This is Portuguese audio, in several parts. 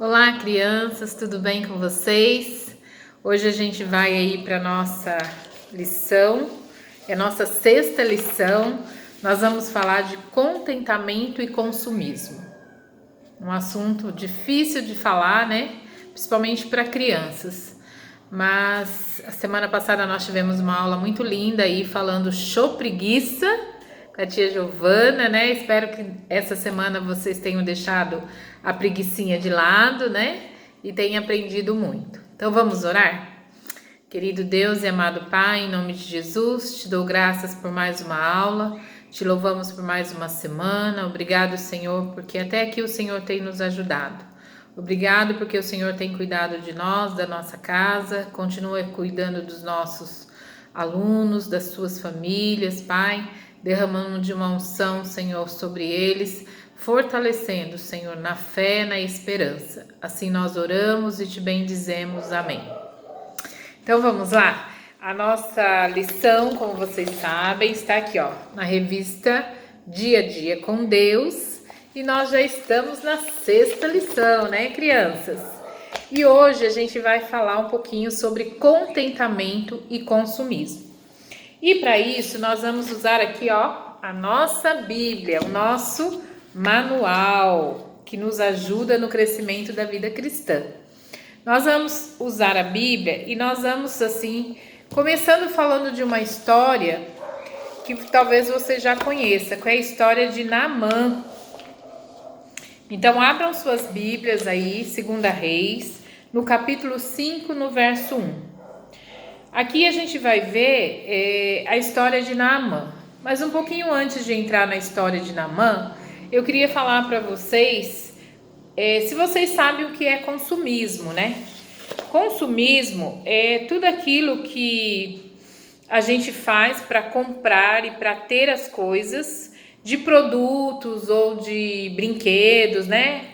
Olá, crianças, tudo bem com vocês? Hoje a gente vai aí para nossa lição, é a nossa sexta lição. Nós vamos falar de contentamento e consumismo. Um assunto difícil de falar, né? Principalmente para crianças. Mas a semana passada nós tivemos uma aula muito linda aí falando show preguiça com a tia Giovana, né? Espero que essa semana vocês tenham deixado a preguicinha de lado, né? E tenham aprendido muito. Então vamos orar? Querido Deus e amado Pai, em nome de Jesus, te dou graças por mais uma aula, te louvamos por mais uma semana. Obrigado, Senhor, porque até aqui o Senhor tem nos ajudado. Obrigado porque o Senhor tem cuidado de nós, da nossa casa, continua cuidando dos nossos alunos, das suas famílias, Pai, derramando de uma unção, Senhor, sobre eles, fortalecendo, Senhor, na fé, na esperança. Assim nós oramos e te bendizemos. Amém. Então vamos lá. A nossa lição, como vocês sabem, está aqui, ó, na revista Dia a Dia com Deus. E nós já estamos na sexta lição, né, crianças? E hoje a gente vai falar um pouquinho sobre contentamento e consumismo. E para isso nós vamos usar aqui, ó, a nossa Bíblia, o nosso manual, que nos ajuda no crescimento da vida cristã. Nós vamos usar a Bíblia e nós vamos, assim, começando falando de uma história que talvez você já conheça, que é a história de Naamã. Então, abram suas Bíblias aí, 2 Reis, no capítulo 5, no verso 1. Aqui a gente vai ver a história de Naamã. Mas um pouquinho antes de entrar na história de Naamã, eu queria falar para vocês, se vocês sabem o que é consumismo, né? Consumismo é tudo aquilo que a gente faz para comprar e para ter as coisas, de produtos ou de brinquedos, né?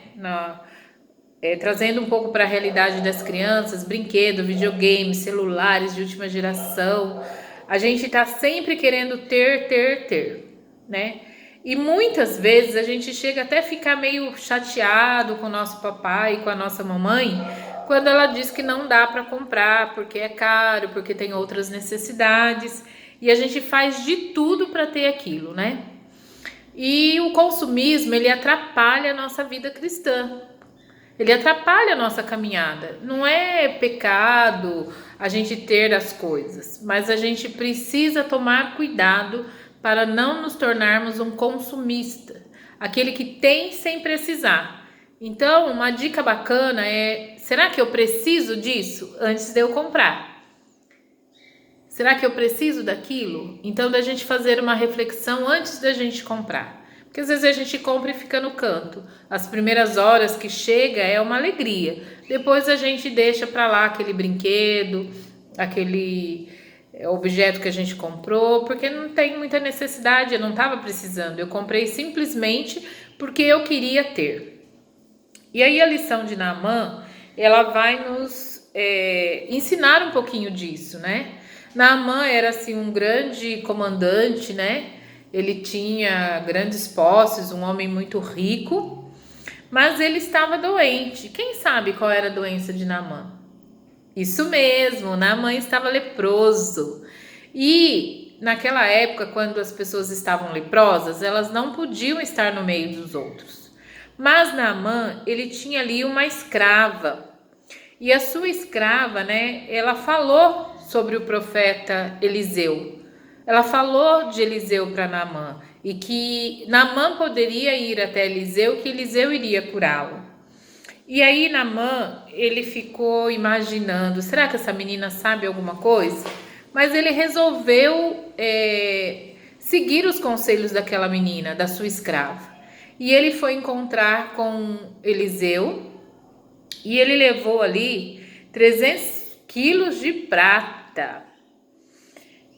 Trazendo um pouco para a realidade das crianças, brinquedos, videogames, celulares de última geração. A gente está sempre querendo ter, né? E muitas vezes a gente chega até a ficar meio chateado com o nosso papai e com a nossa mamãe quando ela diz que não dá para comprar porque é caro, porque tem outras necessidades. E a gente faz de tudo para ter aquilo, né? E o consumismo, ele atrapalha a nossa vida cristã. Ele atrapalha a nossa caminhada. Não é pecado a gente ter as coisas, mas a gente precisa tomar cuidado para não nos tornarmos um consumista, aquele que tem sem precisar. Então, uma dica bacana é: será que eu preciso disso antes de eu comprar? Será que eu preciso daquilo? Então, da gente fazer uma reflexão antes da gente comprar. Porque às vezes a gente compra e fica no canto. As primeiras horas que chega é uma alegria. Depois a gente deixa para lá aquele brinquedo, aquele objeto que a gente comprou, porque não tem muita necessidade, eu não estava precisando. Eu comprei simplesmente porque eu queria ter. E aí a lição de Naamã, ela vai nos ensinar um pouquinho disso, né? Naamã era assim um grande comandante, né? Ele tinha grandes posses, um homem muito rico, mas ele estava doente. Quem sabe qual era a doença de Naamã? Isso mesmo, Naamã estava leproso. E naquela época, quando as pessoas estavam leprosas, elas não podiam estar no meio dos outros. Mas Naamã, ele tinha ali uma escrava. E a sua escrava, né, ela falou sobre o profeta Eliseu. Ela falou de Eliseu para Naamã e que Naamã poderia ir até Eliseu, que Eliseu iria curá-lo. E aí Naamã, ele ficou imaginando, será que essa menina sabe alguma coisa? Mas ele resolveu seguir os conselhos daquela menina, da sua escrava. E ele foi encontrar com Eliseu e ele levou ali 300 quilos de prata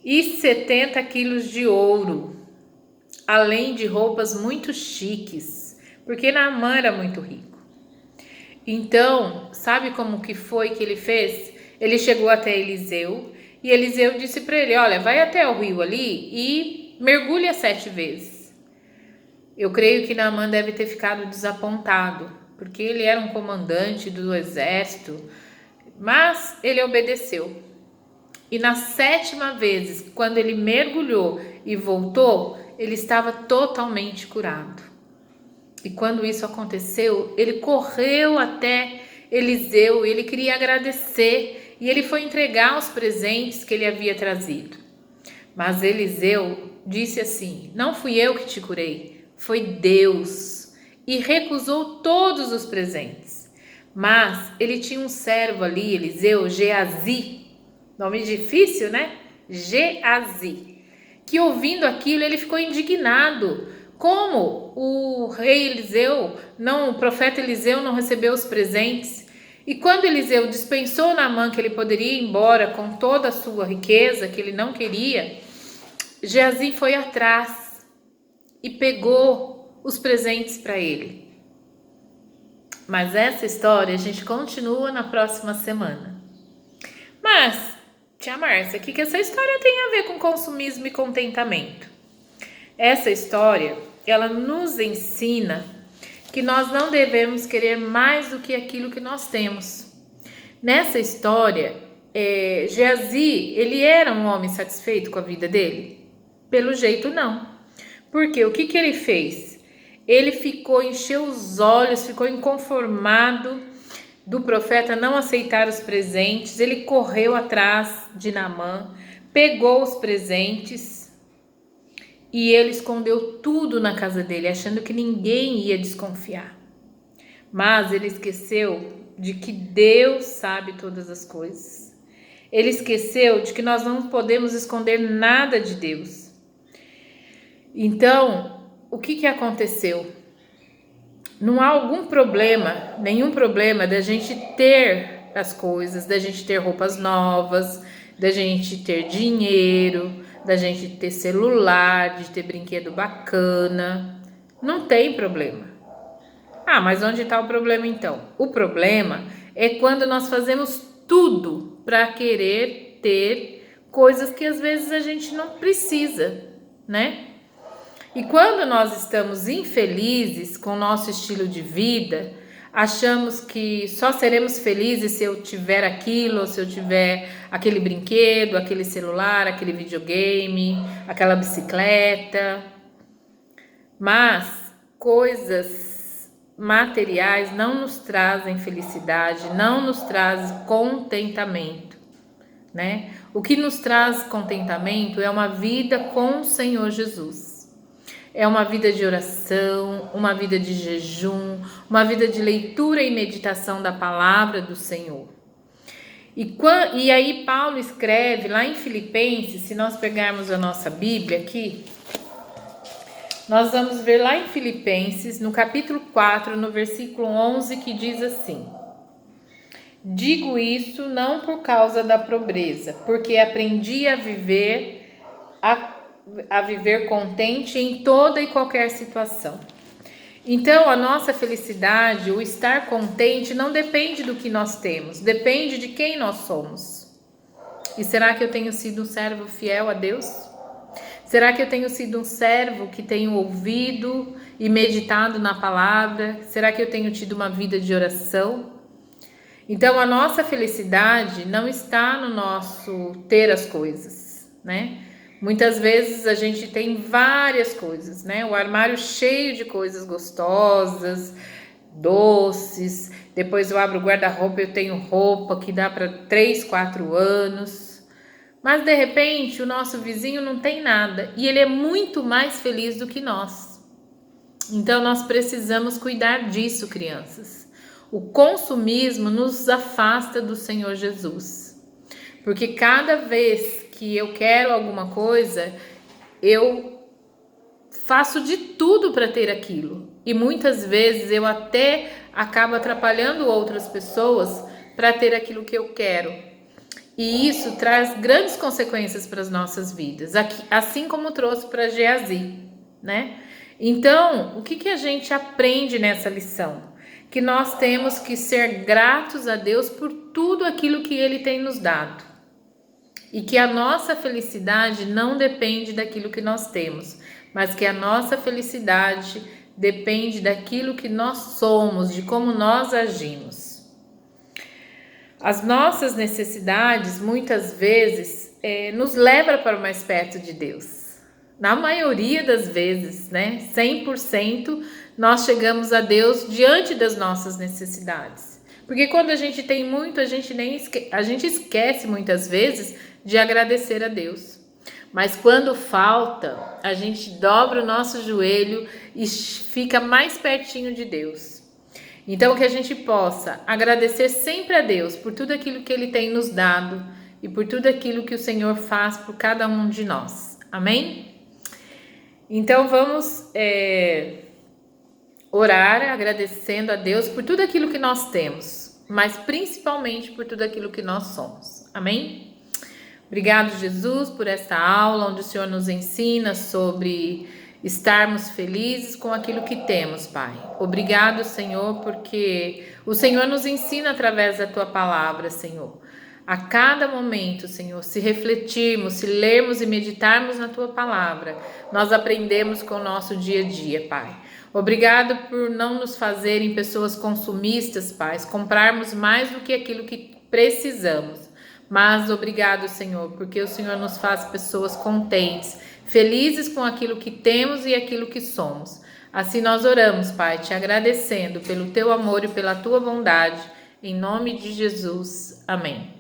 e 70 quilos de ouro, além de roupas muito chiques, porque Naamã era muito rico. Então, sabe como que foi que ele fez? Ele chegou até Eliseu e Eliseu disse para ele: olha, vai até o rio ali e mergulha 7 vezes. Eu creio que Naamã deve ter ficado desapontado, porque ele era um comandante do exército, mas ele obedeceu. E na 7ª vez, quando ele mergulhou e voltou, ele estava totalmente curado. E quando isso aconteceu, ele correu até Eliseu, ele queria agradecer e ele foi entregar os presentes que ele havia trazido. Mas Eliseu disse assim: não fui eu que te curei, foi Deus. E recusou todos os presentes. Mas ele tinha um servo ali, Eliseu, Geazi, nome difícil, né? Geazi, que ouvindo aquilo ele ficou indignado. Como o rei Eliseu, o profeta Eliseu não recebeu os presentes? E quando Eliseu dispensou Naamã que ele poderia ir embora com toda a sua riqueza, que ele não queria, Geazi foi atrás e pegou os presentes para ele. Mas essa história a gente continua na próxima semana. Mas, tia Márcia, o que essa história tem a ver com consumismo e contentamento? Essa história, ela nos ensina que nós não devemos querer mais do que aquilo que nós temos. Nessa história, Geazi, ele era um homem satisfeito com a vida dele? Pelo jeito não. Porque o que ele fez? Ele encheu os olhos, ficou inconformado do profeta não aceitar os presentes. Ele correu atrás de Naamã, pegou os presentes e ele escondeu tudo na casa dele, achando que ninguém ia desconfiar. Mas ele esqueceu de que Deus sabe todas as coisas. Ele esqueceu de que nós não podemos esconder nada de Deus. Então, o que aconteceu? Não há algum problema, nenhum problema da gente ter as coisas, da gente ter roupas novas, da gente ter dinheiro, da gente ter celular, de ter brinquedo bacana. Não tem problema. Ah, mas onde está o problema então? O problema é quando nós fazemos tudo para querer ter coisas que às vezes a gente não precisa, né? E quando nós estamos infelizes com o nosso estilo de vida, achamos que só seremos felizes se eu tiver aquilo, ou se eu tiver aquele brinquedo, aquele celular, aquele videogame, aquela bicicleta. Mas coisas materiais não nos trazem felicidade, não nos trazem contentamento, né? O que nos traz contentamento é uma vida com o Senhor Jesus. É uma vida de oração, uma vida de jejum, uma vida de leitura e meditação da palavra do Senhor. E aí Paulo escreve lá em Filipenses, se nós pegarmos a nossa Bíblia aqui, nós vamos ver lá em Filipenses, no capítulo 4, no versículo 11, que diz assim: digo isso não por causa da pobreza, porque aprendi a viver contente em toda e qualquer situação. Então, a nossa felicidade, o estar contente, não depende do que nós temos, depende de quem nós somos. E será que eu tenho sido um servo fiel a Deus? Será que eu tenho sido um servo que tenho ouvido e meditado na palavra? Será que eu tenho tido uma vida de oração? Então, a nossa felicidade não está no nosso ter as coisas, né? Muitas vezes a gente tem várias coisas, né? O armário cheio de coisas gostosas, doces. Depois eu abro o guarda-roupa, eu tenho roupa que dá para 3, 4 anos. Mas de repente o nosso vizinho não tem nada e ele é muito mais feliz do que nós. Então nós precisamos cuidar disso, crianças. O consumismo nos afasta do Senhor Jesus. Porque cada vez que eu quero alguma coisa, eu faço de tudo para ter aquilo. E muitas vezes eu até acabo atrapalhando outras pessoas para ter aquilo que eu quero. E isso traz grandes consequências para as nossas vidas, assim como trouxe para Geazi, né? Então, o que a gente aprende nessa lição? Que nós temos que ser gratos a Deus por tudo aquilo que Ele tem nos dado. E que a nossa felicidade não depende daquilo que nós temos, mas que a nossa felicidade depende daquilo que nós somos, de como nós agimos. As nossas necessidades, muitas vezes, nos levam para mais perto de Deus. Na maioria das vezes, né, 100%, nós chegamos a Deus diante das nossas necessidades. Porque quando a gente tem muito, a gente esquece muitas vezes de agradecer a Deus. Mas quando falta, a gente dobra o nosso joelho e fica mais pertinho de Deus. Então, que a gente possa agradecer sempre a Deus por tudo aquilo que Ele tem nos dado e por tudo aquilo que o Senhor faz por cada um de nós. Amém? Então, vamos orar agradecendo a Deus por tudo aquilo que nós temos, mas principalmente por tudo aquilo que nós somos. Amém? Obrigado, Jesus, por esta aula onde o Senhor nos ensina sobre estarmos felizes com aquilo que temos, Pai. Obrigado, Senhor, porque o Senhor nos ensina através da Tua palavra, Senhor. A cada momento, Senhor, se refletirmos, se lermos e meditarmos na Tua palavra, nós aprendemos com o nosso dia a dia, Pai. Obrigado por não nos fazerem pessoas consumistas, Pai, comprarmos mais do que aquilo que precisamos. Mas obrigado, Senhor, porque o Senhor nos faz pessoas contentes, felizes com aquilo que temos e aquilo que somos. Assim nós oramos, Pai, te agradecendo pelo teu amor e pela tua bondade. Em nome de Jesus. Amém.